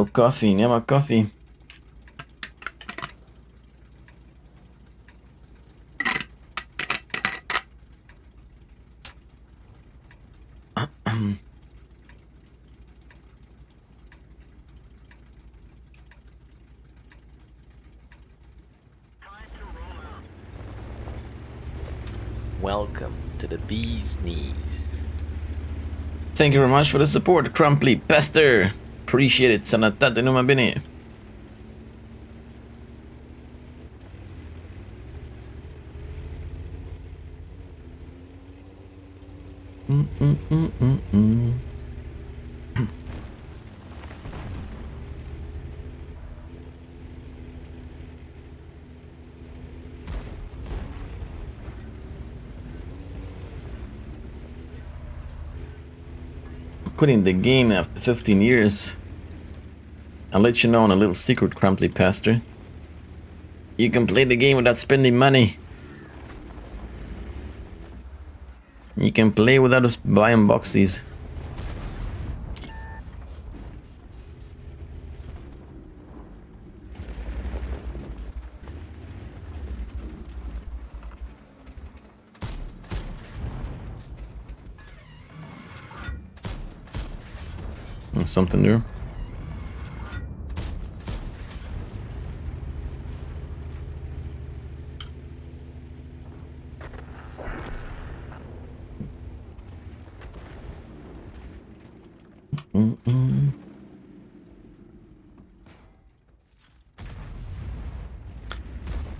No coffee, nie ma coffee. Welcome to the bee's knees. Thank you very much for the support, Crumply Pester. Appreciate it, sanatate no mabini. Quitting the game after 15 years. I'll let you know on a little secret, Crumply Pastor. You can play the game without spending money. You can play without buying boxes. Something new.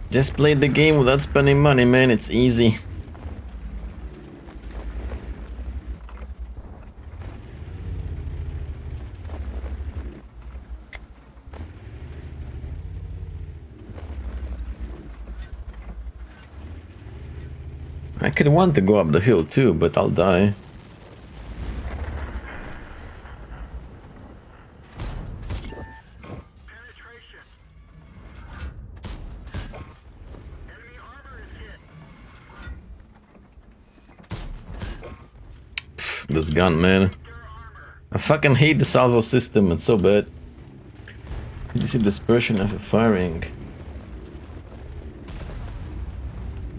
Just play the game without spending money, man. It's easy. I could want to go up the hill too, but I'll die. Pfft, this gun, man. I fucking hate the salvo system, it's so bad. You see dispersion after firing.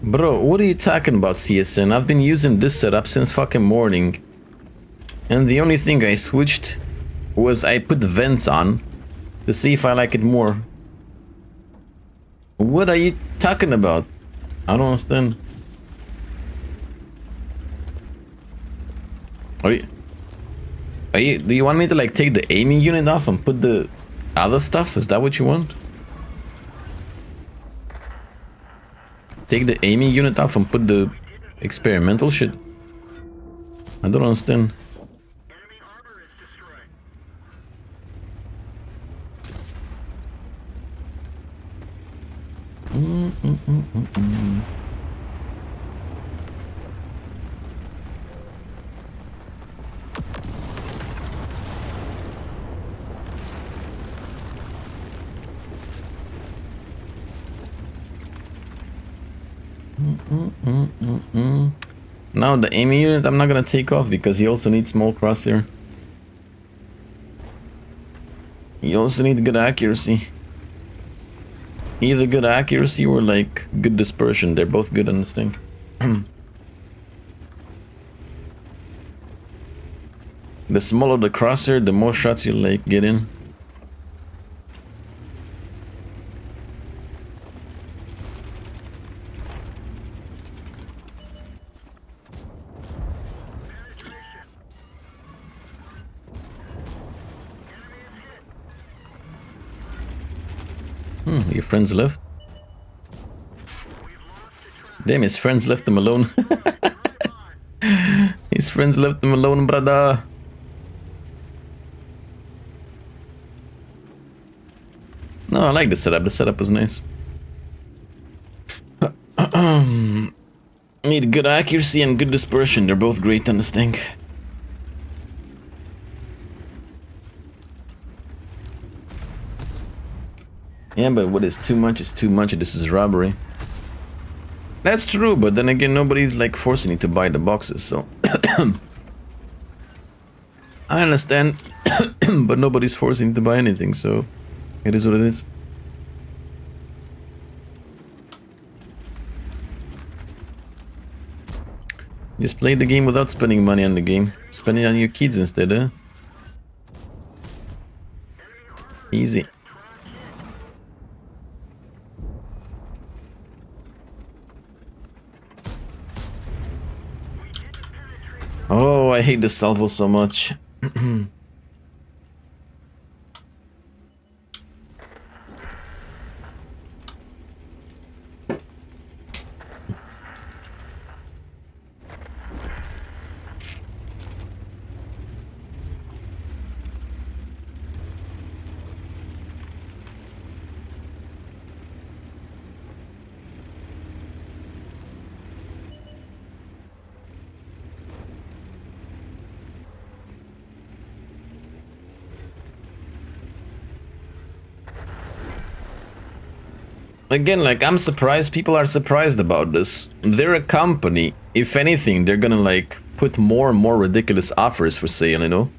Bro, what are you talking about, CSN? I've been using this setup since fucking morning. And the only thing I switched was I put vents on to see if I like it more. What are you talking about? I don't understand. Do you want me to like take the aiming unit off and put the other stuff? Is that what you want? Take the aiming unit off and put the experimental shit? I don't understand. Now the aiming unit I'm not gonna take off because he also needs small crosshair. You also need good accuracy. Either good accuracy or like good dispersion. They're both good on this thing. The smaller the crosshair, the more shots you like get in. Your friends left? Damn, his friends left him alone. His friends left him alone, brother. No, I like the setup. The setup is nice. Need good accuracy and good dispersion. They're both great on this thing. Yeah, but what is too much is too much. This is robbery. That's true, but then again, nobody's like forcing you to buy the boxes, so... I understand. But nobody's forcing to buy anything, so it is what it is. Just play the game without spending money on the game. Spend it on your kids instead, huh? Easy. Oh, I hate the salvo so much. Again, like, I'm surprised people are surprised about this. They're a company. If anything, they're gonna, like, put more and more ridiculous offers for sale, you know?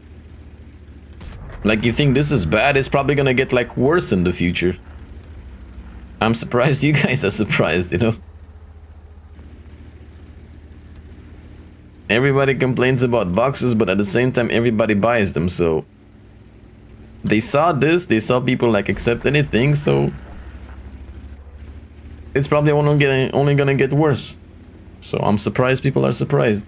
Like, you think this is bad, it's probably gonna get, like, worse in the future. I'm surprised you guys are surprised, you know? Everybody complains about boxes, but at the same time, everybody buys them, so... They saw this, they saw people, like, accept anything, so... It's probably only gonna get worse. So I'm surprised people are surprised.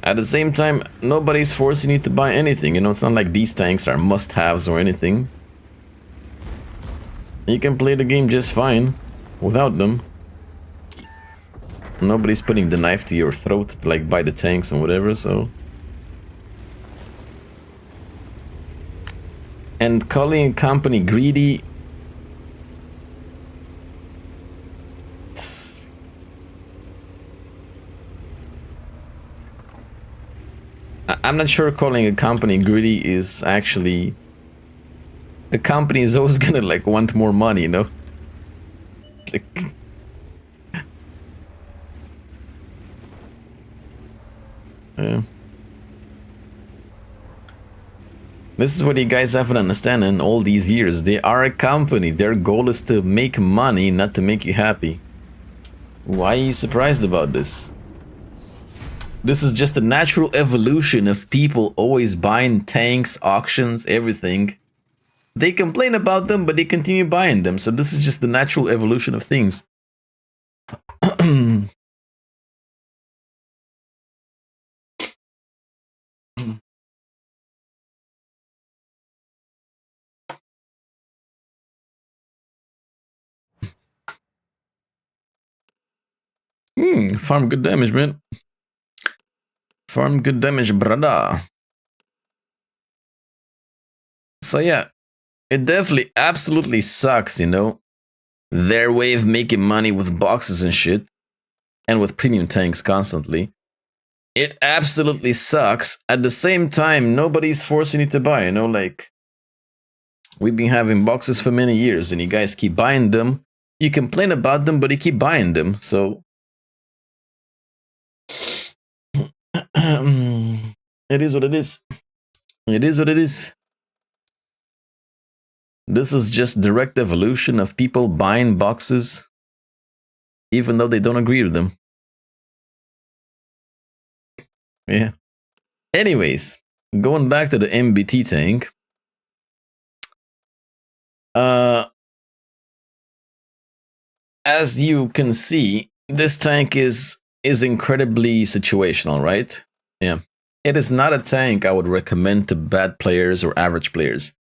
At the same time, nobody's forcing you to buy anything. You know, it's not like these tanks are must-haves or anything. You can play the game just fine without them. Nobody's putting the knife to your throat to, like, buy the tanks and whatever, so... And calling a company greedy... I'm not sure calling a company greedy is actually... A company is always gonna, like, want more money, you know? Like... Yeah. This is what you guys haven't understand in all these years. They are a company. Their goal is to make money, not to make you happy. Why are you surprised about this? This is just a natural evolution of people always buying tanks, auctions, everything. They complain about them, but they continue buying them. So this is just the natural evolution of things. Farm good damage, man. Farm good damage, brother. So yeah, it definitely absolutely sucks, you know, their way of making money with boxes and shit, and with premium tanks constantly. It absolutely sucks. At the same time, nobody's forcing you to buy, you know, like, we've been having boxes for many years, and you guys keep buying them. You complain about them, but you keep buying them, so... It is what it is. It is what it is. This is just direct evolution of people buying boxes, even though they don't agree with them. Yeah. Anyways, going back to the MBT tank. As you can see, this tank is incredibly situational, right? Yeah. It is not a tank I would recommend to bad players or average players.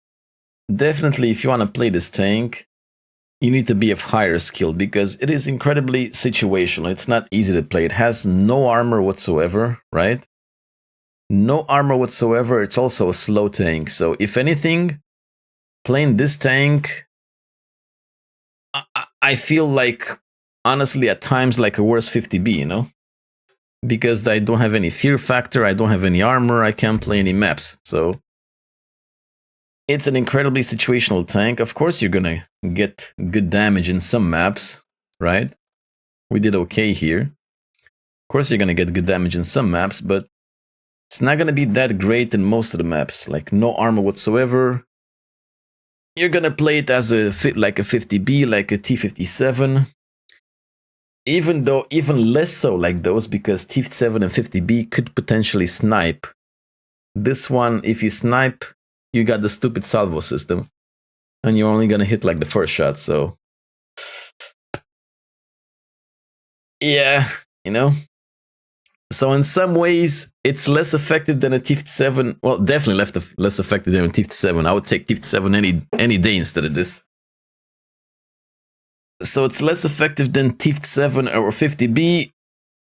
Definitely, if you want to play this tank, you need to be of higher skill because it is incredibly situational. It's not easy to play. It has no armor whatsoever, right? No armor whatsoever. It's also a slow tank. So if anything, playing this tank, I feel like, honestly, at times like a worse 50B, you know? Because I don't have any fear factor, I don't have any armor, I can't play any maps. So it's an incredibly situational tank. Of course you're gonna get good damage in some maps, right? We did okay here. Of course you're gonna get good damage in some maps, but It's not gonna be that great in most of the maps, like no armor whatsoever. You're gonna play it as a like a 50B, like a T57. Even less so like those, because T7 and 50B could potentially snipe. This one, if you snipe, you got the stupid salvo system, and you're only gonna hit like the first shot, so yeah, you know. So in some ways, it's less effective than a T57. Well, definitely less effective than a T57. I would take T57 any day instead of this. So it's less effective than T7 or 50B,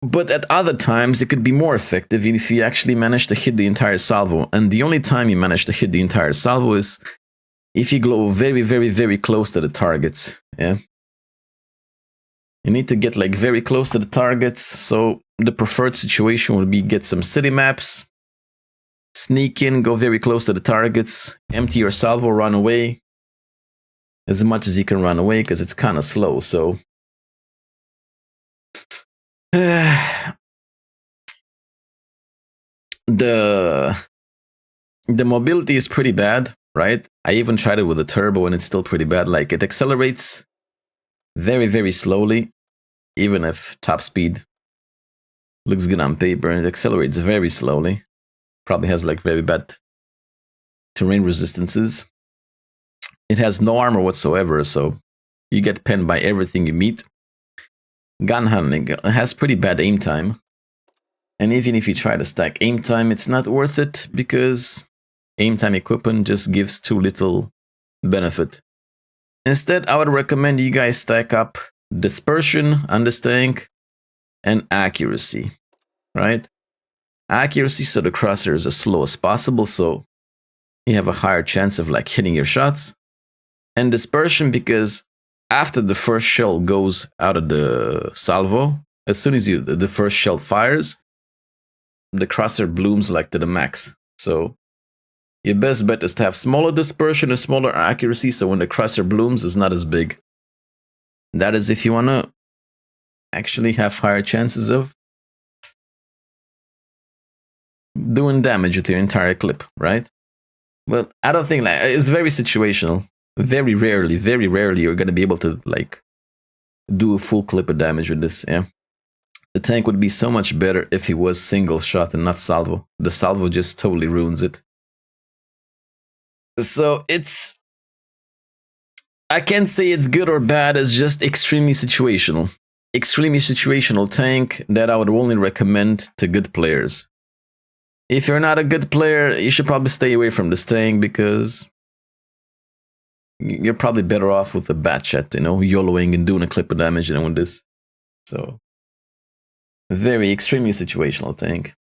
but at other times it could be more effective if you actually manage to hit the entire salvo. And the only time you manage to hit the entire salvo is if you go very, very, very close to the targets. Yeah. You need to get like very close to the targets. So the preferred situation would be get some city maps, sneak in, go very close to the targets, empty your salvo, run away as much as you can run away, because it's kind of slow. So the mobility is pretty bad, right? I even tried it with a turbo and it's still pretty bad. Like, it accelerates very, very slowly, even if top speed looks good on paper, and it accelerates very slowly. Probably has like very bad terrain resistances. It has no armor whatsoever, so you get penned by everything you meet. Gun handling has pretty bad aim time. And even if you try to stack aim time, it's not worth it, because aim time equipment just gives too little benefit. Instead, I would recommend you guys stack up dispersion on this tank and accuracy, right? Accuracy, so the crosshair is as slow as possible, so you have a higher chance of like hitting your shots. And dispersion, because after the first shell goes out of the salvo, as soon as the first shell fires, the crosshair blooms like to the max. So your best bet is to have smaller dispersion and smaller accuracy, so when the crosshair blooms, it's not as big. That is if you want to actually have higher chances of doing damage with your entire clip, right? Well, I don't think that it's very situational. Very rarely you're going to be able to like do a full clip of damage with this. Yeah, the tank would be so much better if it was single shot and not salvo. The salvo just totally ruins it. So I can't say it's good or bad. It's just extremely situational. Extremely situational tank that I would only recommend to good players. If you're not a good player, you should probably stay away from this tank, because you're probably better off with a bat chat, you know, YOLOing and doing a clip of damage than with this. So, very extremely situational tank.